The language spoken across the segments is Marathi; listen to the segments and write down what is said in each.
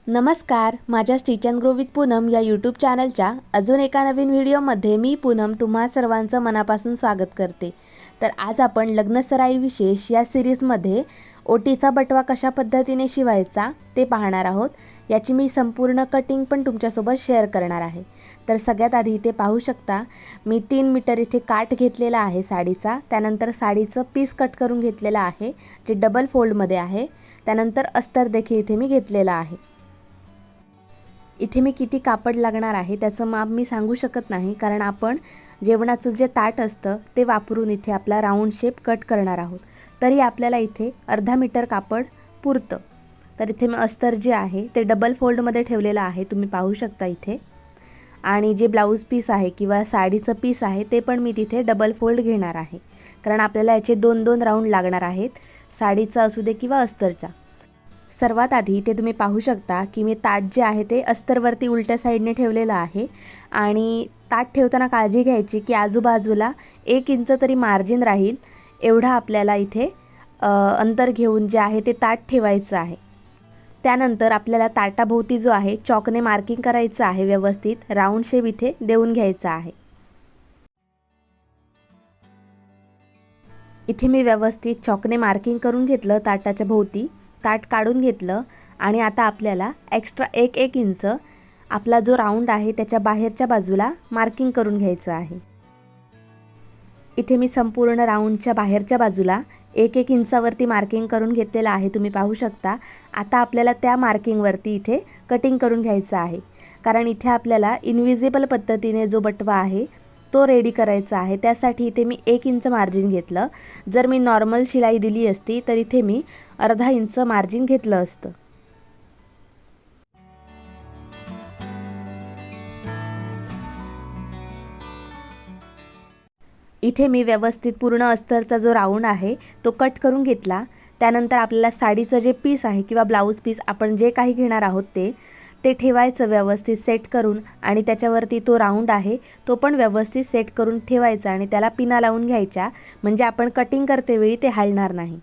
नमस्कार, माझ्या stitch and grow with Poonam या यूट्यूब चॅनलच्या अजून एका नवीन व्हिडिओमध्ये मी पूनम तुम्हा सर्वांचं मनापासून स्वागत करते। तर आज आपण लग्नसराई विशेष या सिरीजमध्ये ओटीचा बटवा कशा पद्धतीने शिवायचा ते पाहणार आहोत। याची मी संपूर्ण कटिंग पण तुमच्यासोबत शेअर करणार आहे। तर सगळ्यात आधी इथे पाहू शकता मी 3 मीटर इथे काठ घेतलेला आहे साडीचा। त्यानंतर साडीचं पीस कट करून घेतलेला आहे जे डबल फोल्डमध्ये आहे। त्यानंतर अस्तर देखील इथे मी घेतलेला आहे। इथे मी किती कापड लागणार आहे त्याचं माप मी सांगू शकत नाही, कारण आपण जेवणाचं जे ताट असतं ते वापरून इथे आपला राऊंड शेप कट करणार आहोत। तरी आपल्याला इथे अर्धा मीटर कापड पुरतं। तर इथे मी अस्तर जे आहे ते डबल फोल्डमध्ये ठेवलेलं आहे, तुम्ही पाहू शकता इथे। आणि जे ब्लाऊज पीस आहे किंवा साडीचं पीस आहे ते पण मी तिथे डबल फोल्ड घेणार आहे, कारण आपल्याला याचे 2-2 राऊंड लागणार आहेत, साडीचं असू दे किंवा अस्तरचा। सर्वात आधी इथे तुम्ही पाहू शकता की मी ताट जे आहे ते अस्तरवरती उलट्या साईडने ठेवलेलं आहे। आणि ताट ठेवताना काळजी घ्यायची की आजूबाजूला 1 इंच तरी मार्जिन राहील एवढा आपल्याला इथे अंतर घेऊन जे आहे ते ताट ठेवायचं आहे। त्यानंतर आपल्याला ताटाभोवती जो आहे चॉकने मार्किंग करायचं आहे, व्यवस्थित राऊंड शेप इथे देऊन घ्यायचा आहे। इथे मी व्यवस्थित चॉकने मार्किंग करून घेतलं ताटाच्या भोवती, ताट काढून घेतलं आणि आता आपल्याला एक्स्ट्रा 1 इंच आपला जो राऊंड आहे त्याच्या बाहेरच्या बाजूला मार्किंग करून घ्यायचं आहे। इथे मी संपूर्ण राऊंडच्या बाहेरच्या बाजूला 1 इंचावरती मार्किंग करून घेतलेलं आहे, तुम्ही पाहू शकता। आता आपल्याला त्या मार्किंगवरती इथे कटिंग करून घ्यायचं आहे, कारण इथे आपल्याला इनविजिबल पद्धतीने जो बटवा आहे तो रेडी करायचा आहे। त्यासाठी इथे मी 1 इंच मार्जिन घेतलं। जर मी नॉर्मल शिलाई दिली असती तर इथे मी अर्धा इंच मार्जिन घेतलं असतं। इथे मी व्यवस्थित पूर्ण अस्तरचा जो राऊंड आहे तो कट करून घेतला। त्यानंतर आपल्याला साडीचं जे पीस आहे किंवा ब्लाऊज पीस आपण जे काही घेणार आहोत ते ठेवायचं व्यवस्थित सेट करून, आणि त्याच्यावरती तो राऊंड आहे तो पण व्यवस्थित सेट करून ठेवायचा आणि त्याला पिना लावून घ्यायच्या, म्हणजे आपण कटिंग करते वेळी ते हलणार नाही।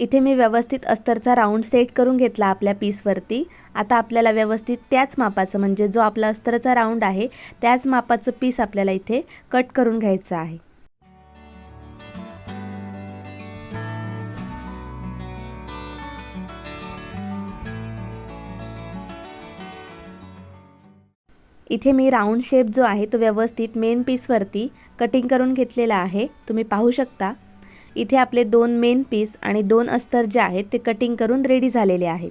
इथे मी व्यवस्थित अस्तरचा राऊंड सेट करून घेतला आपल्या पीसवरती। आता आपल्याला व्यवस्थित त्याच मापाचं, म्हणजे जो आपला अस्तरचा राऊंड आहे त्याच मापाचं पीस आपल्याला इथे कट करून घ्यायचं आहे। इथे मी राऊंड शेप जो आहे तो व्यवस्थित मेन पीसवरती कटिंग करून घेतलेला आहे, तुम्ही पाहू शकता। इथे आपले 2 मेन पीस आणि 2 अस्तर जे आहेत ते कटिंग करून रेडी झालेले आहेत।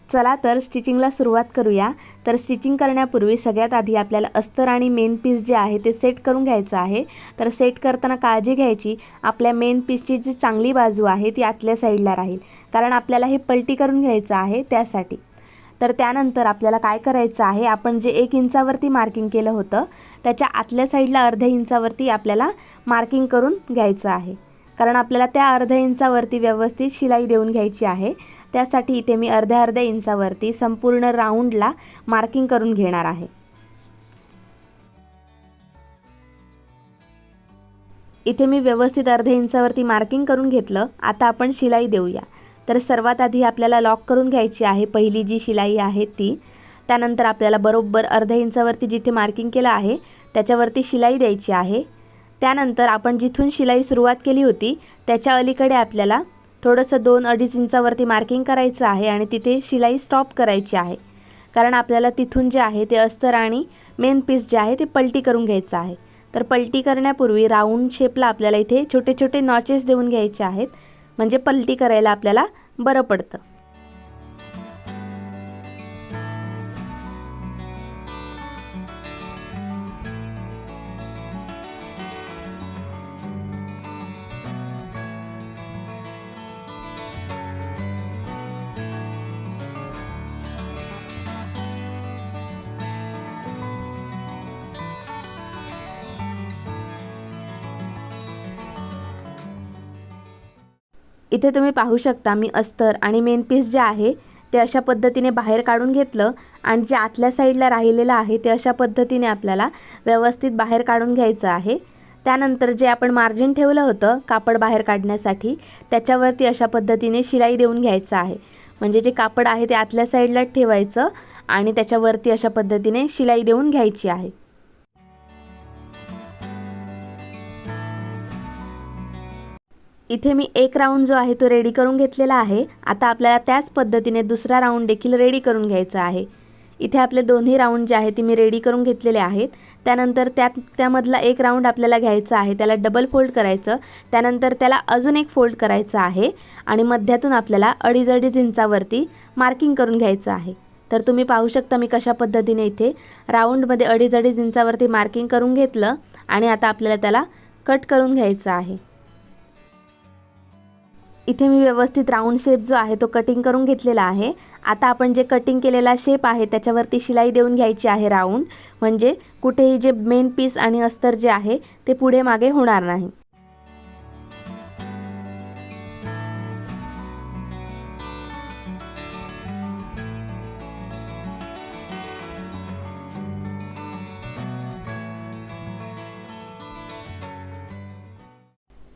चला तर स्टिचिंगला सुरुवात करूया। तर स्टिचिंग करण्यापूर्वी सगळ्यात आधी आपल्याला अस्तर आणि मेन पीस जे आहे ते सेट करून घ्यायचं आहे। तर सेट करताना काळजी घ्यायची आपल्या मेन पीसची जी चांगली बाजू आहे ती आतल्या साईडला राहील, कारण आपल्याला हे पलटी करून घ्यायचं आहे त्यासाठी। तर त्यानंतर आपल्याला काय करायचं आहे, आपण जे 1 इंचावरती मार्किंग केलं होतं त्याच्या आतल्या साईडला अर्ध्या इंचावरती आपल्याला मार्किंग करून घ्यायचं आहे, कारण आपल्याला त्या अर्ध्या इंचावरती व्यवस्थित शिलाई देऊन घ्यायची आहे। त्यासाठी इथे मी अर्ध्या इंचावरती संपूर्ण राऊंडला मार्किंग करून घेणार आहे। इथे मी व्यवस्थित अर्ध्या इंचावरती मार्किंग करून घेतलं। आता आपण शिलाई देऊया। तर सर्वात आधी आपल्याला लॉक करून घ्यायची आहे पहिली जी शिलाई आहे ती। त्यानंतर आपल्याला बरोबर अर्ध्या इंचावरती जिथे मार्किंग केलं आहे त्याच्यावरती शिलाई द्यायची आहे। त्यानंतर आपण जिथून शिलाई सुरुवात केली होती त्याच्या अलीकडे आपल्याला थोडंसं 2-2.5 इंचावरती मार्किंग करायचं आहे आणि तिथे शिलाई स्टॉप करायची आहे, कारण आपल्याला तिथून जे आहे ते अस्तर आणि मेन पीस जे आहे ते पलटी करून घ्यायचं आहे। तर पलटी करण्यापूर्वी राऊंड शेपला आपल्याला इथे छोटे छोटे नॉचेस देऊन घ्यायचे आहेत, म्हणजे पलटी करायला आपल्याला बरं पडतं। इथे तुम्ही पाहू शकता मी अस्तर आणि मेन पीस जे आहे ते अशा पद्धतीने बाहेर काढून घेतलं आणि जे आतल्या साईडला राहिलेलं आहे ते अशा पद्धतीने आपल्याला व्यवस्थित बाहेर काढून घ्यायचं आहे। त्यानंतर जे आपण मार्जिन ठेवलं होतं कापड बाहेर काढण्यासाठी त्याच्यावरती अशा पद्धतीने शिलाई देऊन घ्यायचं आहे। म्हणजे जे कापड आहे ते आतल्या साईडला ठेवायचं आणि त्याच्यावरती अशा पद्धतीने शिलाई देऊन घ्यायची आहे। इथे मी एक राऊंड जो आहे तो रेडी करून घेतलेला आहे। आता आपल्याला त्याच पद्धतीने दुसरा राऊंड देखील रेडी करून घ्यायचा आहे। इथे आपले दोन्ही राऊंड जे आहे ते मी रेडी करून घेतलेले आहेत। त्यानंतर त्यामधला एक राऊंड आपल्याला घ्यायचा आहे, त्याला डबल फोल्ड करायचं, त्यानंतर त्याला अजून एक फोल्ड करायचं आहे आणि मध्यातून आपल्याला 2.5 इंचावरती मार्किंग करून घ्यायचं आहे। तर तुम्ही पाहू शकता मी कशा पद्धतीने इथे राऊंडमध्ये 2.5 इंचावरती मार्किंग करून घेतलं आणि आता आपल्याला त्याला कट करून घ्यायचं आहे। इथे मी व्यवस्थित राऊंड शेप जो आहे तो कटिंग करून घेतलेला आहे। आता आपण जे कटिंग केलेला शेप आहे त्याच्यावरती शिलाई देऊन घ्यायची आहे राऊंड, म्हणजे कुठेही जे मेन पीस आणि अस्तर जे आहे ते पुढे मागे होणार नाही।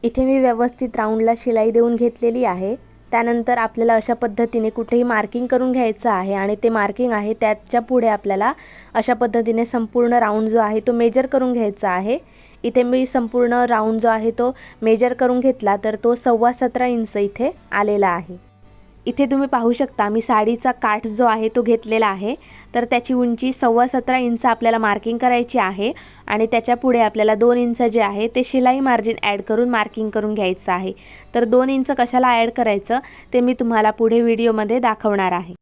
इथे मी व्यवस्थित राऊंडला शिलाई देऊन घेतलेली आहे। त्यानंतर आपल्याला अशा पद्धतीने कुठेही मार्किंग करून घ्यायचं आहे आणि ते मार्किंग आहे त्याच्या पुढे आपल्याला अशा पद्धतीने संपूर्ण राऊंड जो आहे तो मेजर करून घ्यायचा आहे। इथे मी संपूर्ण राऊंड जो आहे तो मेजर करून घेतला तर तो 17.25 इंच इथे आलेला आहे। इथे तुम्ही पाहू शकता मी साडीचा काठ जो आहे तो घेतलेला आहे, तर त्याची उंची 17.25 इंच आपल्याला मार्किंग करायची आहे आणि त्याच्या पुढे आपल्याला 2 इंच जे आहे ते शिलाई मार्जिन ॲड करून मार्किंग करून घ्यायचं आहे। तर 2 इंच कशाला ॲड करायचं ते मी तुम्हाला पुढे व्हिडिओमध्ये दाखवणार आहे।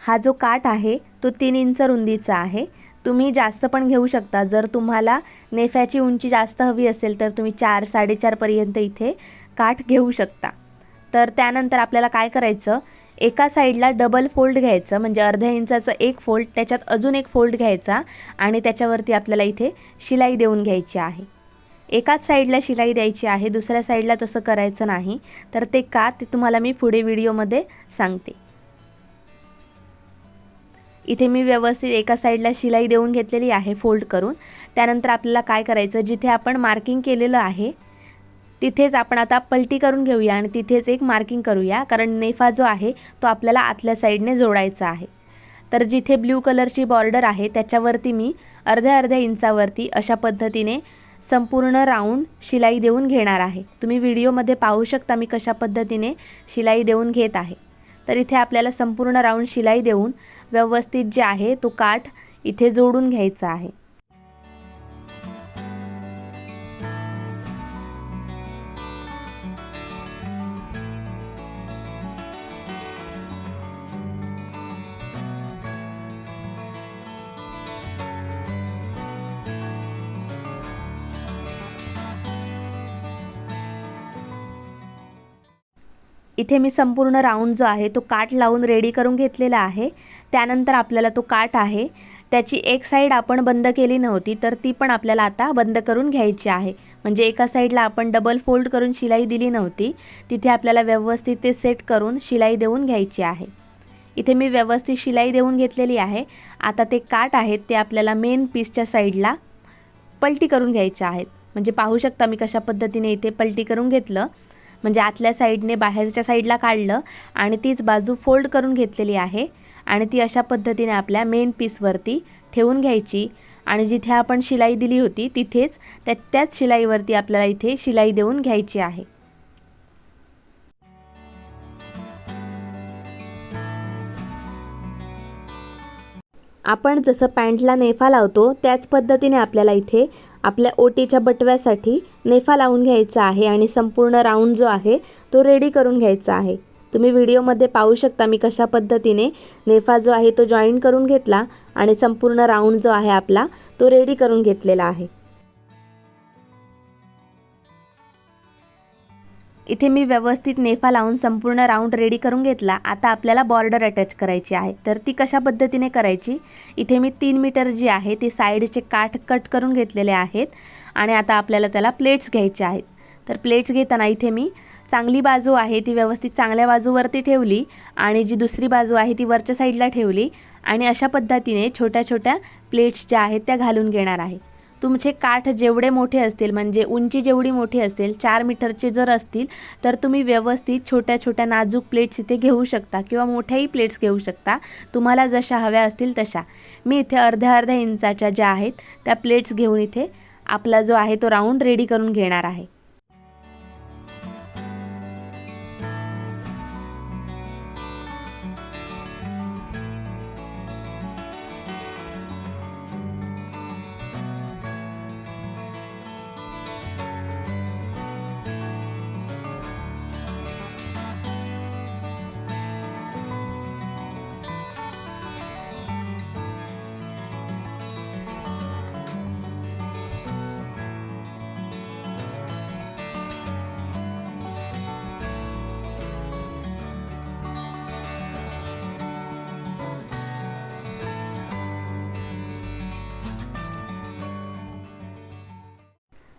हा जो काठ आहे तो 3 इंच रुंदीचा आहे। तुम्ही जास्त पण घेऊ शकता, जर तुम्हाला नेफ्याची उंची जास्त हवी असेल तर तुम्ही 4 साडेचार पर्यंत इथे काठ घेऊ शकता। तर त्यानंतर आपल्याला काय करायचं, एका साईडला डबल फोल्ड घ्यायचं, म्हणजे अर्ध्या इंचाचं एक फोल्ड, त्याच्यात अजून एक फोल्ड घ्यायचा आणि त्याच्यावरती आपल्याला इथे शिलाई देऊन घ्यायची आहे। एकाच साईडला शिलाई द्यायची आहे, दुसऱ्या साईडला तसं करायचं नाही। तर ते का ते तुम्हाला मी पुढे व्हिडिओमध्ये सांगते। इथे मी व्यवस्थित एका साईडला शिलाई देऊन घेतलेली आहे फोल्ड करून। त्यानंतर आपल्याला काय करायचं, जिथे आपण मार्किंग केलेलं आहे तिथेच आपण आता पलटी करून घेऊया आणि तिथेच एक मार्किंग करूया, कारण नेफा जो आहे तो आपल्याला आतल्या साईडने जोडायचा आहे। तर जिथे ब्ल्यू कलरची बॉर्डर आहे त्याच्यावरती मी अर्ध्या इंचावरती अशा पद्धतीने संपूर्ण राऊंड शिलाई देऊन घेणार आहे। तुम्ही व्हिडिओमध्ये पाहू शकता मी कशा पद्धतीने शिलाई देऊन घेत आहे। तर इथे आपल्याला संपूर्ण राऊंड शिलाई देऊन व्यवस्थित जे आहे तो काठ इथे जोडून घ्यायचा आहे। इथे मी संपूर्ण राऊंड जो आहे तो काठ लावून रेडी करून घेतलेला आहे। त्यानंतर आपल्याला तो काठ आहे त्याची एक साईड आपण बंद केली नव्हती, तर ती पण आपल्याला आता बंद करून घ्यायची आहे। म्हणजे एका साईडला आपण डबल फोल्ड करून शिलाई दिली नव्हती, तिथे आपल्याला व्यवस्थित ते सेट करून शिलाई देऊन घ्यायची आहे। इथे मी व्यवस्थित शिलाई देऊन घेतलेली आहे। आता ते काठ आहेत ते आपल्याला मेन पीसच्या साईडला पलटी करून घ्यायचे आहेत। म्हणजे पाहू शकता मी कशा पद्धतीने इथे पलटी करून घेतलं, म्हणजे आतल्या साईडने बाहेरच्या साईडला काढलं आणि तीच बाजू फोल्ड करून घेतलेली आहे आणि ती अशा पद्धतीने आपल्या मेन पीसवरती ठेवून घ्यायची आणि जिथे आपण शिलाई दिली होती तिथेच त्याच शिलाईवरती आपल्याला इथे शिलाई देऊन घ्यायची आहे। आपण जसं पॅन्टला नेफा लावतो त्याच पद्धतीने आपल्याला इथे आपल्या ओटीच्या बटव्यासाठी नेफा लावून घ्यायचा आहे आणि संपूर्ण राऊंड जो आहे तो रेडी करून घ्यायचा आहे। तुम्ही व्हिडिओमध्ये पाहू शकता मी कशा पद्धतीने नेफा जो आहे तो जॉईन करून घेतला आणि संपूर्ण राऊंड जो आहे आपला तो रेडी करून घेतलेला आहे। इथे मी व्यवस्थित नेफा लावून संपूर्ण राऊंड रेडी करून घेतला। आता आपल्याला बॉर्डर अटॅच करायची आहे, तर ती कशा पद्धतीने करायची, इथे मी 3 मीटर जी आहे ती साईडचे काठ कट करून घेतलेले आहेत आणि आता आपल्याला त्याला प्लेट्स घ्यायचे आहेत। तर प्लेट्स घेताना इथे मी चांगली बाजू आहे ती व्यवस्थित चांगल्या बाजूवरती ठेवली आणि जी दुसरी बाजू आहे ती वरच्या साईडला ठेवली आणि अशा पद्धतीने छोट्या छोट्या प्लेट्स ज्या आहेत त्या घालून घेणार आहे। तुमचे काठ जेवढे मोठे असतील म्हणजे उंची जेवढी मोठी असेल 4 मीटरचे जर असतील तर तुम्ही व्यवस्थित छोट्या छोट्या नाजूक प्लेट्स इथे घेऊ शकता किंवा मोठ्याही प्लेट्स घेऊ शकता, तुम्हाला जशा हव्या असतील तशा। मी इथे अर्ध्या इंचाच्या ज्या आहेत त्या प्लेट्स घेऊन इथे आपला जो आहे तो राऊंड रेडी करून घेणार आहे।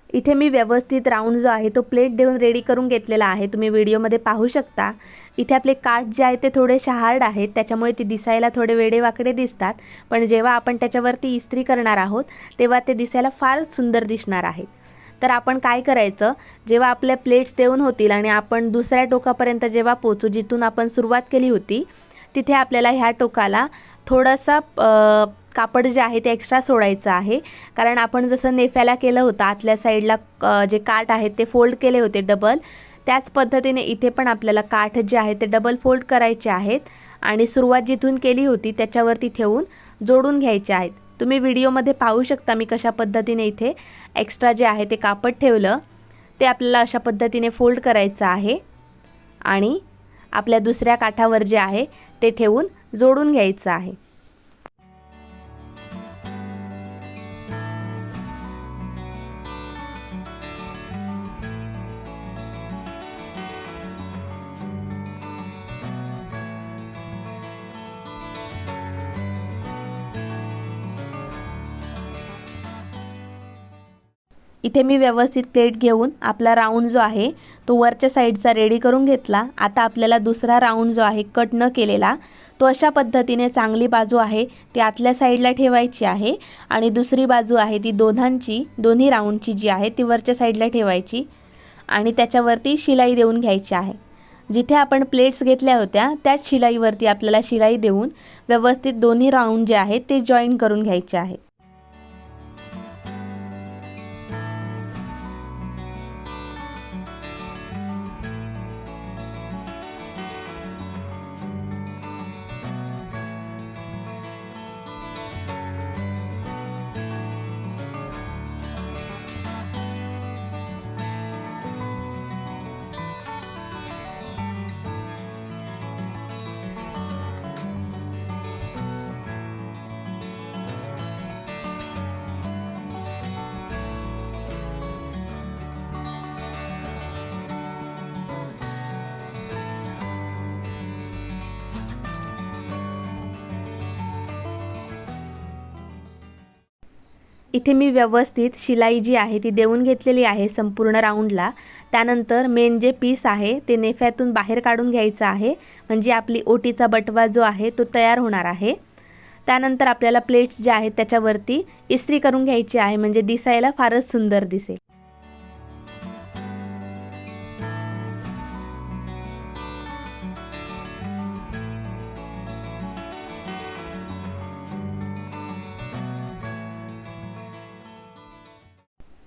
इथे मी व्यवस्थित राऊंड जो आहे तो प्लेट देऊन रेडी करून घेतलेला आहे, तुम्ही व्हिडिओमध्ये पाहू शकता। इथे आपले काठ जे आहे ते थोडेसे हार्ड आहेत, त्याच्यामुळे ते दिसायला थोडे वेडेवाकडे दिसतात, पण जेव्हा आपण त्याच्यावरती इस्त्री करणार आहोत तेव्हा ते दिसायला फार सुंदर दिसणार आहेत। तर आपण काय करायचं, जेव्हा आपल्या प्लेट्स देऊन होतील आणि आपण दुसऱ्या टोकापर्यंत जेव्हा पोहोचू जिथून आपण सुरुवात केली होती तिथे आपल्याला ह्या टोकाला थोडासा कापड जे आहे ते एक्स्ट्रा सोडायचं आहे, कारण आपण जसं नेफ्याला केलं होतं आतल्या साईडला जे काठ आहेत ते फोल्ड केले होते डबल, त्याच पद्धतीने इथे पण आपल्याला काठ जे आहे ते डबल फोल्ड करायचे आहेत आणि सुरुवात जिथून केली होती त्याच्यावरती ठेवून जोडून घ्यायचे आहेत। तुम्ही व्हिडिओमध्ये पाहू शकता मी कशा पद्धतीने इथे एक्स्ट्रा जे आहे ते कापड ठेवलं, ते आपल्याला अशा पद्धतीने फोल्ड करायचं आहे आणि आपल्या दुसऱ्या काठावर जे आहे ते ठेवून जोडून घ्यायचं आहे। इथे मी व्यवस्थित प्लेट घेऊन आपला राऊंड जो आहे तो वरच्या साईडचा रेडी करून घेतला। आता आपल्याला दुसरा राऊंड जो आहे कट न केलेला तो अशा पद्धतीने चांगली बाजू आहे ती आतल्या साईडला ठेवायची आहे आणि दुसरी बाजू आहे ती दोन्ही राऊंडची जी आहे ती वरच्या साईडला ठेवायची आणि त्याच्यावरती शिलाई देऊन घ्यायची आहे। जिथे आपण प्लेट्स घेतल्या होत्या त्याच शिलाईवरती आपल्याला शिलाई देऊन व्यवस्थित दोन्ही राऊंड जे आहेत ते जॉईन करून घ्यायचे आहे। इथे मी व्यवस्थित शिलाई जी आहे ती देऊन घेतलेली आहे संपूर्ण राऊंडला। त्यानंतर मेन जे पीस आहे ते नेफ्यातून बाहेर काढून घ्यायचं आहे, म्हणजे आपली ओटीचा बटवा जो आहे तो तयार होणार आहे। त्यानंतर आपल्याला प्लेट्स जे आहेत त्याच्यावरती इस्त्री करून घ्यायची आहे, म्हणजे दिसायला फारच सुंदर दिसेल।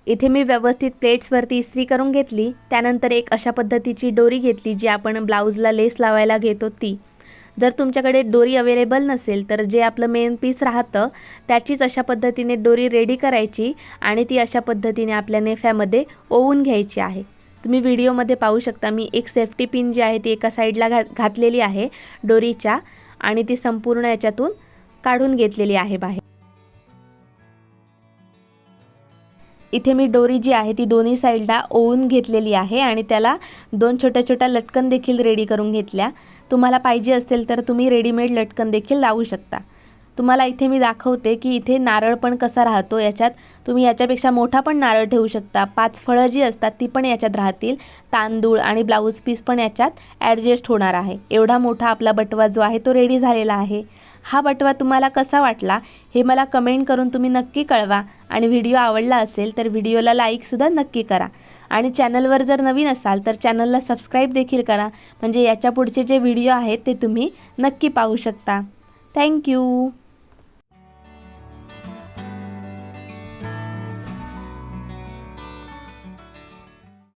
इथे मी व्यवस्थित प्लेट्सवरती इस्त्री करून घेतली। त्यानंतर एक अशा पद्धतीची दोरी घेतली जी आपण ब्लाउजला लेस लावायला घेतो ती। जर तुमच्याकडे दोरी अवेलेबल नसेल तर जे आपलं मेन पीस राहतं त्याचीच अशा पद्धतीने दोरी रेडी करायची आणि ती अशा पद्धतीने आपल्या नेफ्यामध्ये ओवून घ्यायची आहे। तुम्ही व्हिडिओमध्ये पाहू शकता मी एक सेफ्टी पिन जी आहे ती एका साईडला घातलेली आहे दोरीच्या आणि ती संपूर्ण याच्यातून काढून घेतलेली आहे बाहेर। इथे मी दोरी जी आहे ती दोन्ही साईडला ओवून घेतलेली आहे आणि त्याला दोन छोट्या छोट्या लटकन देखील रेडी करून घेतल्या। तुम्हाला पाहिजे असेल तर तुम्ही रेडीमेड लटकन देखील लावू शकता। तुम्हाला इथे मी दाखवते की इथे नारळ पण कसा राहतो। याच्यात तुम्ही याच्यापेक्षा मोठा पण नारळ ठेवू शकता। 5 फळं जी असतात ती पण याच्यात राहतील। तांदूळ आणि ब्लाऊज पीस पण याच्यात ॲडजस्ट होणार आहे। एवढा मोठा आपला बटवा जो आहे तो रेडी झालेला आहे। हा बटवा तुम्हाला कसा वाटला हे मला कमेंट करून तुम्ही नक्की कळवा आणि व्हिडिओ आवडला असेल तर व्हिडिओला लाईकसुद्धा नक्की करा आणि चॅनलवर जर नवीन असाल तर चॅनलला सबस्क्राईब देखील करा, म्हणजे याच्या पुढचे जे व्हिडिओ आहेत ते तुम्ही नक्की पाहू शकता। थँक्यू।